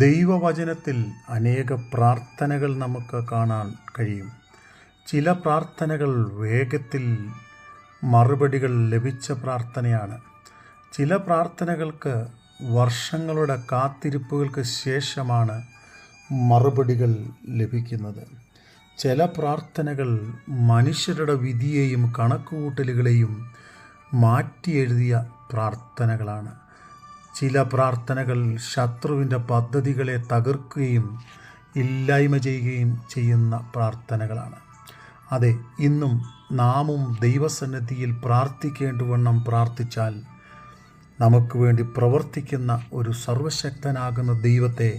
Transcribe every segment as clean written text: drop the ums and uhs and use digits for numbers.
ദൈവവചനത്തിൽ അനേക പ്രാർത്ഥനകൾ നമുക്ക് കാണാൻ കഴിയും. ചില പ്രാർത്ഥനകൾ വേഗത്തിൽ മറുപടികൾ ലഭിച്ച പ്രാർത്ഥനയാണ്. ചില പ്രാർത്ഥനകൾക്ക് വർഷങ്ങളുടെ കാത്തിരിപ്പുകൾക്ക് ശേഷമാണ് മറുപടികൾ ലഭിക്കുന്നത്. ചില പ്രാർത്ഥനകൾ മനുഷ്യരുടെ വിധിയെയും കണക്കുകൂട്ടലുകളെയും മാറ്റിയെഴുതിയ പ്രാർത്ഥനകളാണ്. ചില പ്രാർത്ഥനകൾ ശത്രുവിൻ്റെ പദ്ധതികളെ തകർക്കുകയും ഇല്ലായ്മ ചെയ്യുകയും ചെയ്യുന്ന പ്രാർത്ഥനകളാണ്. അതെ, ഇന്നും നാമും ദൈവസന്നിധിയിൽ പ്രാർത്ഥിക്കേണ്ടവണ്ണം പ്രാർത്ഥിച്ചാൽ നമുക്ക് വേണ്ടി പ്രവർത്തിക്കുന്ന ഒരു സർവശക്തനാകുന്ന ദൈവത്തെ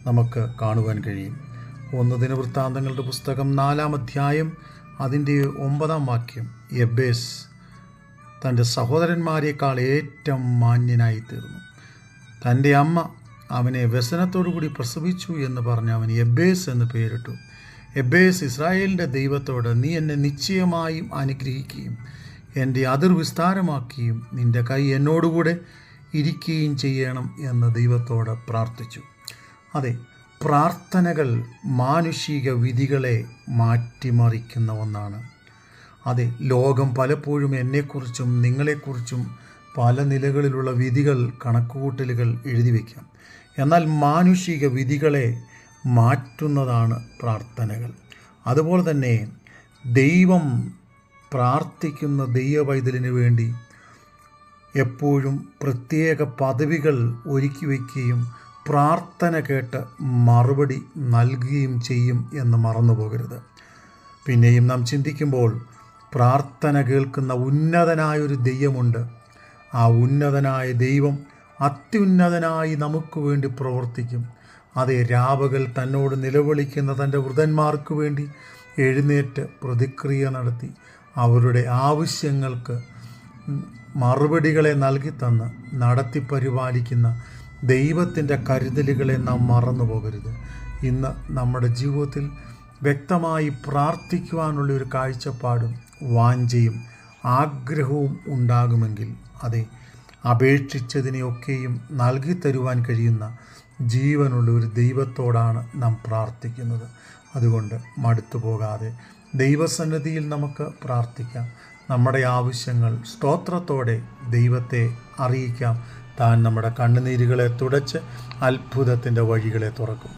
നമുക്ക് കാണുവാൻ കഴിയും. 1 ദിനവൃത്താന്തങ്ങളുടെ പുസ്തകം 4-ാം അധ്യായം അതിൻ്റെ 9-ാം വാക്യം, യബ്ബേസ് തൻ്റെ സഹോദരന്മാരെക്കാൾ ഏറ്റവും മാന്യനായി തീർന്നു. തൻ്റെ അമ്മ അവനെ വ്യസനത്തോടുകൂടി പ്രസവിച്ചു എന്ന് പറഞ്ഞ് അവൻ യബ്ബേസ് എന്ന് പേരിട്ടു. യബ്ബേസ് ഇസ്രായേലിൻ്റെ ദൈവത്തോട്, നീ എന്നെ നിശ്ചയമായും അനുഗ്രഹിക്കുകയും എൻ്റെ അതിർ വിസ്താരമാക്കുകയും നിൻ്റെ കൈ എന്നോടുകൂടെ ഇരിക്കുകയും ചെയ്യണം എന്ന് ദൈവത്തോട് പ്രാർത്ഥിച്ചു. അതെ, പ്രാർത്ഥനകൾ മാനുഷിക വിധികളെ മാറ്റിമറിക്കുന്ന ഒന്നാണ്. അതെ, ലോകം പലപ്പോഴും എന്നെക്കുറിച്ചും നിങ്ങളെക്കുറിച്ചും പല നിലകളിലുള്ള വിധികൾ, കണക്കുകൂട്ടലുകൾ എഴുതി വയ്ക്കാം. എന്നാൽ മാനുഷിക വിധികളെ മാറ്റുന്നതാണ് പ്രാർത്ഥനകൾ. അതുപോലെ തന്നെ ദൈവം പ്രാർത്ഥിക്കുന്ന ദൈവപൈതലിന് വേണ്ടി എപ്പോഴും പ്രത്യേക പദവികൾ ഒരുക്കി വയ്ക്കുകയും പ്രാർത്ഥന കേട്ട് മറുപടി നൽകുകയും ചെയ്യും എന്ന് മറന്നു പോകരുത്. പിന്നെയും നാം ചിന്തിക്കുമ്പോൾ പ്രാർത്ഥന കേൾക്കുന്ന ഉന്നതനായൊരു ദൈവമുണ്ട്. ആ ഉന്നതനായ ദൈവം അത്യുന്നതനായി നമുക്ക് വേണ്ടി പ്രവർത്തിക്കും. അതേ, രാപകൽ തന്നോട് നിലവിളിക്കുന്ന തൻ്റെ വൃതന്മാർക്ക് വേണ്ടി എഴുന്നേറ്റ് പ്രതിക്രിയ നടത്തി അവരുടെ ആവശ്യങ്ങൾക്ക് മറുപടികളെ നൽകി തന്ന് നടത്തി പരിപാലിക്കുന്ന ദൈവത്തിൻ്റെ കരുതലുകളെ നാം മറന്നു പോകരുത്. ഇന്ന് നമ്മുടെ ജീവിതത്തിൽ വ്യക്തമായി പ്രാർത്ഥിക്കുവാനുള്ള ഒരു കാഴ്ചപ്പാടും വാഞ്ചയും ആഗ്രഹവും ഉണ്ടാകുമെങ്കിൽ അതെ, അപേക്ഷിച്ചതിനെയൊക്കെയും നൽകി തരുവാൻ കഴിയുന്ന ജീവനുള്ള ഒരു ദൈവത്തോടാണ് നാം പ്രാർത്ഥിക്കുന്നത്. അതുകൊണ്ട് മടുത്തു പോകാതെ ദൈവസന്നിധിയിൽ നമുക്ക് പ്രാർത്ഥിക്കാം. നമ്മുടെ ആവശ്യങ്ങൾ സ്തോത്രത്തോടെ ദൈവത്തെ അറിയിക്കാം. താൻ നമ്മുടെ കണ്ണുനീരുകളെ തുടച്ച് അത്ഭുതത്തിൻ്റെ വഴികളെ തുറക്കും.